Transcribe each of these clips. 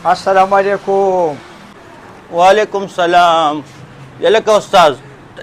السلام علیکم. وعلیکم سلام. یلکه استاد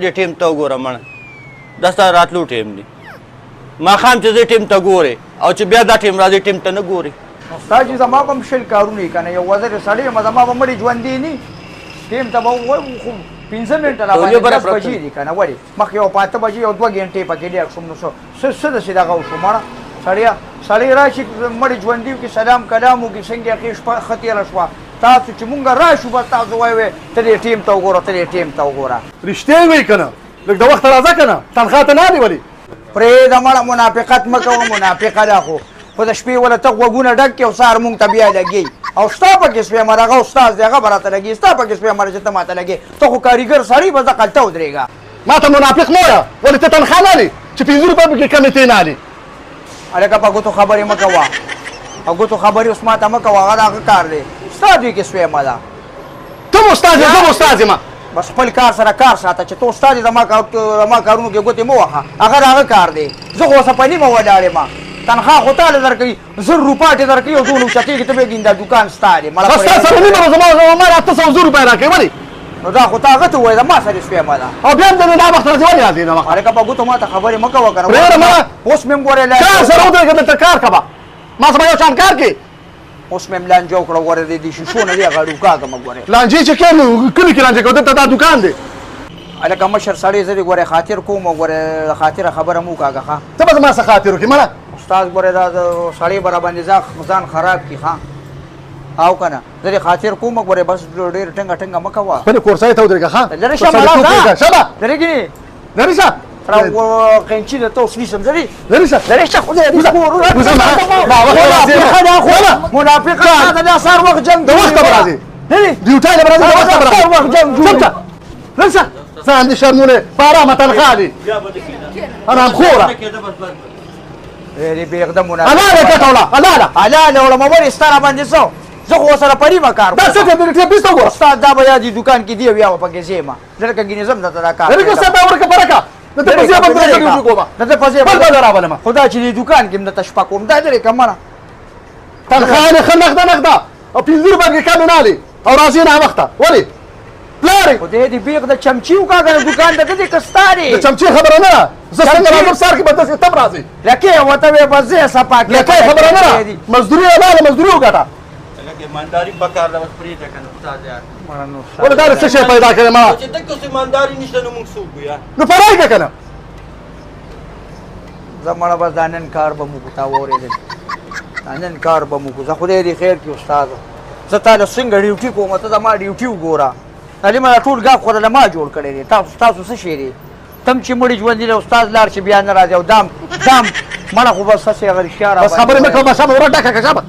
دې ټیم ته وګوره مړه دا ستا راتلو ټیم دی ماښام چې زه ټیم ته ګورې او چې بیا دا ټیم راځي ټیم ته نه ګورې استاد چې زما به هم شل کارونه یې که نه یو وزر سړی یم زما به مړي ژوندي نه ټیم ته به ووایم خو 15 منټه را باندې 10 بجې دي که نه ولې مخکې یو 5 بجې یو 2 غنټې پکې ډېر شوم نو څه داسې دغه وشو مړه سړی راشي مړي ژوندي وکړي سلام کلام وکړي څنګه یې شپه ښه تېره شوه تاسو چې مونږ راشو بس تاسو وایئ ته دې ټیم ته وګوره ته دې ټیم ته وګوره رښتیا یې وایي که نه لږ د وخته راځه که نه تنخوا ته نه دی ولې پرېږده مړه منافقت مه کوه منافقه ده خو د شپې ولې ته غوږونه ډک کړې او سهار مونږ ته بیا لګېږي او ستا پکې سپېمه دغه استاد دی هغه به راته لګېږي ستا پکې سپېمه چې ته ماته لګې ته خو کاریګر سړی به زه قلته ودرېږه ما ته منافق مه وایه ولې ته تنخوا نه لې چې 15 روپۍ پکې کمې تی نه لې هلکه په ګوتو خبرې مه کوه په ګوتو خبرې اوس ماته مه کوه هغه د هغه کار دی ستا دوی کې سپېمه ده ته م استاد یې زه م استاد یم بس خپل کار سره کار ساته چې ته استاد یې زما کارونو کې ګوتې مه وهه هغه د هغه کار دی زه خو اوسه په نیمه ولاړ یم تنخوا خو تاله درکوي 1000 روپۍ دې درکوي او ټول اوچتېږي ته بېګین دا دوکان ستا دی ستا سره نیمه به زما ما 800 روپۍ راکوي ولې نو دا خو تا هغه ته ووایه زما سره سپېمه ده او بیا هم د دا وخت راځې ولې راځې دا وخت هلکه په ګوتو ماته خبرې مه کوه که نه پرېږده مه اوس مې هم ګورې کار سره ودرېږه دلته کار کوه ما سره یو شان کار کې اوس مې هم لانجه وکړه ګورې دې شیشو نه دې هغه ډوکا کړمه ګورې لانجې چې کوې نو کلي کې لانجې کوه دلته دا دوکان دی هلکه مشر سړی زه دې ګورې خاطر کوم او ګورې د خاطره خبره مو وکړه ښه ته به زما څه خاطر وکړې مړه استاد ګورې دا سړی به راباندې ځان خراب کړي ښه او که نه زه دې خاطر کوم ګورې بس ډېر ټینګه ټینګه مه کوه خپلې کورسۍ ته ودرېږه ښه لرې شه ملا شبه لرې کړي لرې شه قینچي د ته اوس نیسم زه لرې شه لرې شه خدای دې منافقه دا سهار وخت جنګ د وخته به راځې ډیوټۍ له به راځې د وخته به راځې وخت جنګ چمچه لرې شه ځان دې شرمونه په ارامه تنخوا دي ارامخوره بېغده حلاله ګټه وړه حلاله حلاله وړه ولې ستا راباندې څه زه خو ورسره پریمه کار دا څه دی ټیپ بیسته وګوره استاد دا به یا دې دوکان کې دی او یا به پکې ځې ما لکه ګینې زم درته دا کار لرې که استاد دا ورکه برکه د ته پسې به درته ډیوټي کومه د ته پسې بل به راولم خدا چې دې دوکان کې درته شپه کوم دا لرې که مړه تنخوا یې ښه نغده او 15 روپۍ کې کمې نه لې او راځې ناوخته ولې پلارې خدای دې بیغ د چمچي وکړه که دوکان ته دې که ستا دی د چمچې خبره نه ده زه څنګه راځم سهار کې به داسې تم راځې لکې وته وې بس زه صفا کې لکۍ خبره نه ده مزدوري حلاله مزدوري وګټه ایمانداري پکار ده بس پرېږده که نه استاد یار ولې دا څه شی پیدا کړې ما چې دلته اوس ایمانداري نشته نو موږ څوک یو نو پرېږده که نه زه مړه بس دا نن کار به مو کو تا واورېدل دا نن کار به مو کو زه خدای دې خیر کړي استاده زه تا له څنګه ډیوټي کوم ته زما ډیوټي وګوره علي ما ټول ګاف خو له ما جوړ کړی دی تاسو څه شی دی تم چې مړي ژوندي دی استاد لاړ چې بیا نه راځي او دام مړه خو بس هسې هغه رښتیا بس خبرې مه کوه شابه وره ډکه که شابه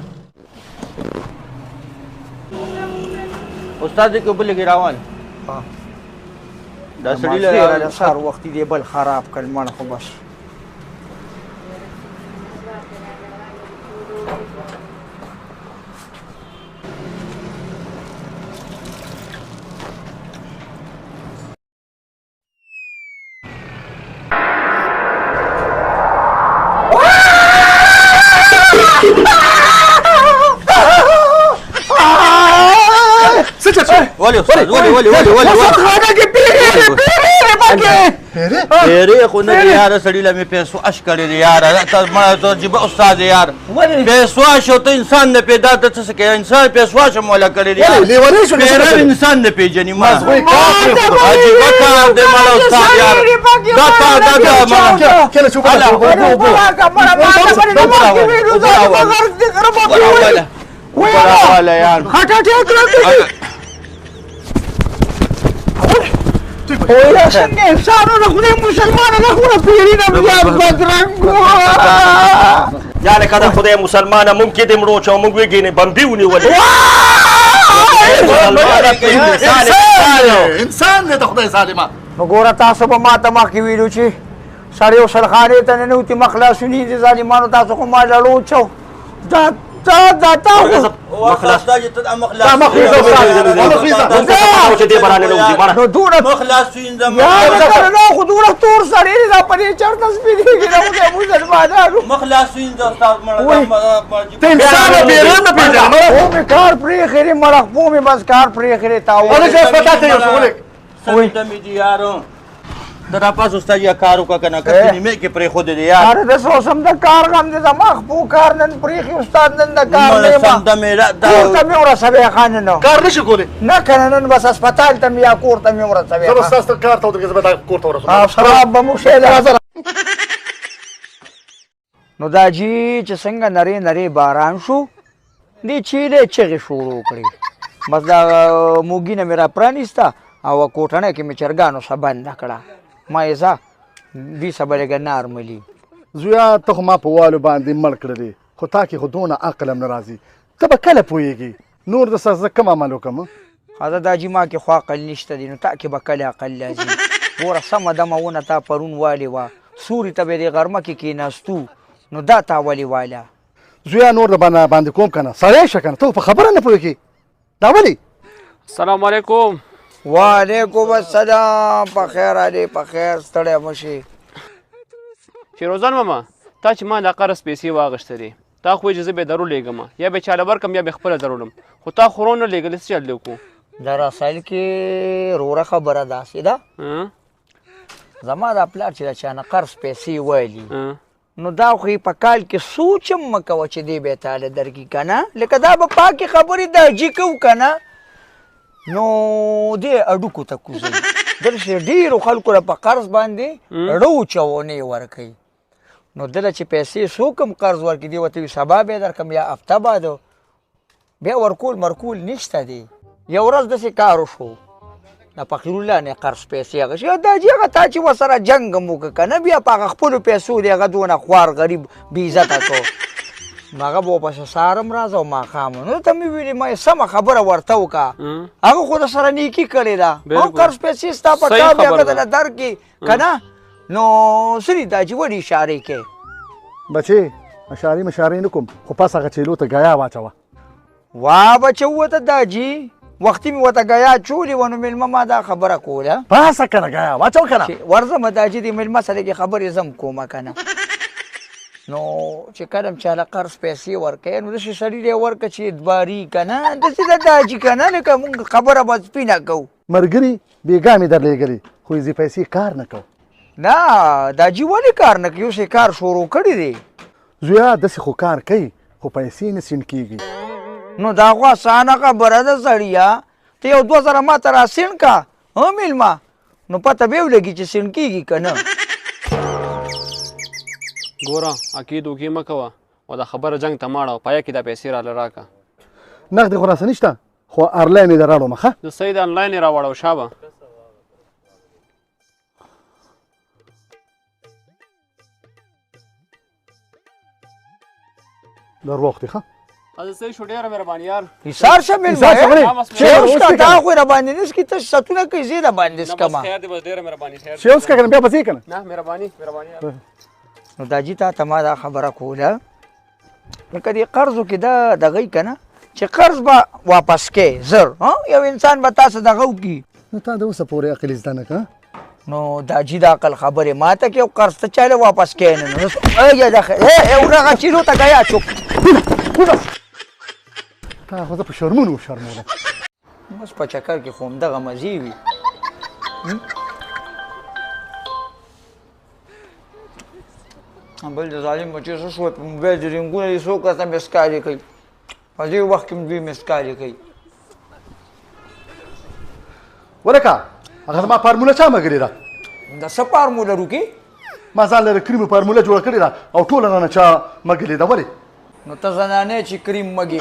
استاد دې که بلې کې روان دا سړي له سهار وختي دی بل خراب کړ مړه خو بس ولې استاد ولې پیرې خو نه دی یاره سړي له مې پیسو اش کړی دی یاره ته مړه ته عجیبه استاد دی یار پیسو اش او ته انسان نه پیدا ته څه کوې انسان پیسو اش موله کړی دی پیرې انسان نه پېژني ما عجیبه کار دی مړه استاد یار دا انسانونه خدای مسلمانه خو پیری نه بیا بدرنګ یعنی کدا خدای مسلمانه مونږ کې د مړو چا مونږ وګینه بمبي ونیولې انسان دې ته خدای سالمه نو ګوره تاسو به ما ته مخکې ویلو چې سړی وسلخانې ته ننوتي مخلاصوني دي ظالمانو تاسو خو ما لړو چو دا دا تا مخلص دا چې ته مخلص دا مخلص چې دې برانه نوځي بارا نو دونه مخلص وینځم یا کنه خو دونه تور سړی دا پدې چرته سپیږي نو مسلمانانو مخلص وینځم استاد مړه ته انسان بیرون نه پیژنې او می کار پرې خېری مړه خو می بس کار پرې خېری تاو ولې چې پتا ته یو څه ولې ته می دي یارو دا پاس استاد یا کار وکنه کته نیمه کې پرې خود دی یار اره د سوسم د کار غم دې زما خو کار نن پرې خې استاد نن د کار نه ما سم د میرا دا ته می ور سبه خان نو کار نشي کولی نه کنه نن بس هسپتال ته یا کور ته می ور سبه زبردست کار ته ودرګه زبر کور ته ورسول خراب به مو شه نو دا جی چې څنګه نری نری باران شو دی چیرې چغې شروع کړې بس دا موږی نه میرا پرانیستا او کوټنه کې می چرګانو سبان نکړه ما یې دی سبلګه نارملی زویا ته خو ما په والو باندې مړ کړلې خو تا کې خو دونه عقل هم نه راځي ته به کله پوهېږي نور د سره کم عمل وکړم خدا دا جی ما کې خو عقل نشته دی نو تا کې به کله عقل لازم ګوره سمه دمه ونه تا پرون والې وه سوري ته به دې غرمه کې کېناستو نو دا تا ولې واله زویا نور د باندې کوم که نه سړی شه که نه ته په خبره نه پوهېږې دا ولې السلام علیکم وعلیکم السلام په خیر علي په خیر ستړی مه شي فیروزان ماما تا چې ما د قرض پیسې واغېښتلې تا خو وایي چې زه به درو لېږم یا به چاله ورکړم یا به خپله درولم خو تا خو رونه لېږلې څه چل وکړو دا راسایل کې روره خبره داسې ده زما دا پلار چې د چا نه قرض پیسې ویلي نو دا خو یې په کال کې سوچ هم مه کوه چې دی به یې تاله درکړي که نه لکه دا به پاکې خبرې دا جي کوو که نه نو دې اډوکو ته کوزوي دلته ډېرو خلکو له په قرض باندې ړو چونې ورکوي نو دله چې پیسې څوک هم قرض ورکړي دی ورته وي سبا به یې درکړم یا هفته بعد بیا ورکول مرکول نشته دی یو ورځ داسې کار وشو د فقیرالله نه قرض پیسې اخېستې دا چې هغه تا چې ورسره جنګ هم وکړه که نه بیا په هغه خپلو پیسو دی هغه دونه خوار غریب بېعزته کړو نو هغه به ورپسې سهار هم راځه او ماښام نو ته مې ویلې ما یې سمه خبره ورته وکړه هغه خو د سره نیکي کړې ده او قرض پیسې ستا په کار دی هغه درله درکړي که نه نو څه دي دا چې ولې اشارې کوې بچې اشارې نه کوم خو پس هغه چیلو ته ګیا واچوه وا بچه وته دا جي وختي مې ورته ګیا چولې وه نو مېلمه ما دا خبره کوله پاسه که نه ګیا واچوه که نه ورځمه دا چې د مېلمه سره کې خبرې زم کومه که نه نو چې کله هم چاله قرض پیسې ورکوې نو داسې سړي دی ورکړه چې اعتباري که نه داسې د دا جي که نه لکه مونږ خبره به سپینه کوو ملګري بېګا مې درلېږلي خو یې پیسې کار نه کوو نه دا جي ولې کار نه کوي اوس یې کار شروع کړی دی زویا داسې خو کار کوي خو پیسې نه سینډ کېږي نو دا خو اسانه خبره ده سړیه ته یو 2000 ما ته را سینډ کا مېلمه نو پته به یې ولګي چې سینډ کېږي که نه ګوره عقید وکې مه کوه او دا خبره جنګ ته ماړه پایه کې دا پیسې راله راکړه نغدې خو راسه نشته خو آنلاین یې دراړم ښه زه صحیح د آنلاین یې راوړو شابه دروغ دی ښه زه صحیح شو ډېره مهرباني یار حسار شه مېلمه چې اوس که دا خو یې راباندې نه څکي ته ستونه کوي زه یې راباندې څکمه خیر دی بس ډېره مهرباني خیر چې اوس که کنه بیا به ځې که نه نه مهرباني یار نو دا جي تا ته ما دا خبره کوله لکه دې قرضو کې دا دغی که نه چې قرض به واپس کې زر یو انسان به تاسو دغه وکړي نو تا د اوسه پورې عقل زده نه که نو دا جي د عقل خبرې ما ته کې او قرض ته چاله واپس کې نه نو ورغه چیلو ته ګیا چوپ تا خو زه په شرمونو شرموله بس په چکر کې خو همدغه مزې وي بل د ظالم بچې څه شوی په موبایل د رنګونه یې څوک راته مسکالې کوي په دې وخت کې م دوی مسکالې کوي ولکه هغه زما فارموله چا مګرې ده د څه فارموله روکي ما ځان لره کریمو فارموله جوړه کړې ده او ټوله رانه چا مګلې ده ولې نو ته زنانې چې کریم مګې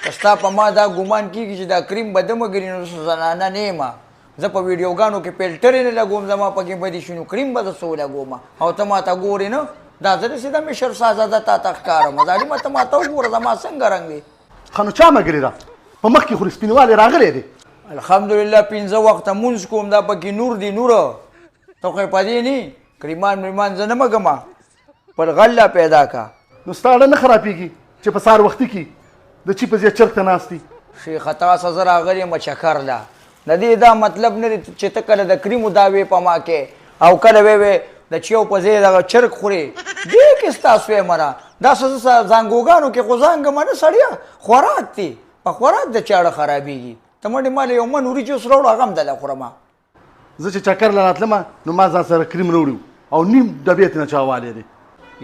که ستا په ما دا ګمان کېږي چې دا کریم به ده مګري نو زنانه نه یم زه په ویډیوګانو کې فلټرې نه لګوم زما پکې بدې شي نو کریم به زه څو لګوم او ته ما ته ګورې نه دا زه داسې د مشر صاحبزاده تا ته ښکارم ظالمه ته ما ته وګوره زما څنګه رنګ دی ښه نو چا مګرې ده په مخ کې خو سپینوالی راغلی دی الحمدلله 15 وخته مونځ کوم دا پکې نور دی نوره ته خو یې پدې نه کریمان مریمان زه نه مګمه پر غله پیدا کا نو ستا اړه نه خرابېږي چې په سهار وختي کې د چی په ځای چرګ ته ناست دي شیخه تاسو زه راغلی یم چکر ده د دې دا مطلب نه دی چې ته کله د کریمو دعوې په ما کې او کله وې د چیو په ځای دغه چرګ خورې دې کې ستاسو یې مره دا زانګوګانو کې خو زانګ منه سړیا خوراک دی په خوراک د چاړه خرابېږي ته منډې مال یو من وریجې اوس راوړه هغه هم دله خورمه زه چې چکر له راتلمه نو ما ځان سره کریم راوړي او نیم ډبې ته نه چا والی دی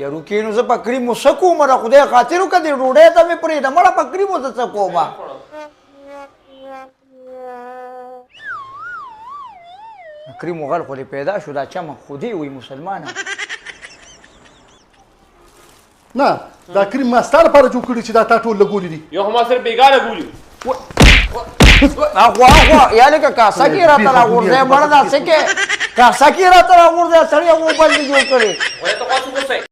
یارو کې نو زه په کریمو څه کوم را خدای خاطر وکړه دې ډوډۍ ته مې پرېږده مړه په کریمو زه څه کومه کریمو غل خو دې پیدا شو دا چمه خودي وي مسلمانه نه دا کریم ما ستا لپاره جوړ کړي چې دا تا ټول لګولي دي یو هم سره بیګاره بولیو اخوا یا لکه کاسه کې راته راغورځې مړه داسې کې کاسه کې راته راغورځې سړی هغه بل دې جوړ کړي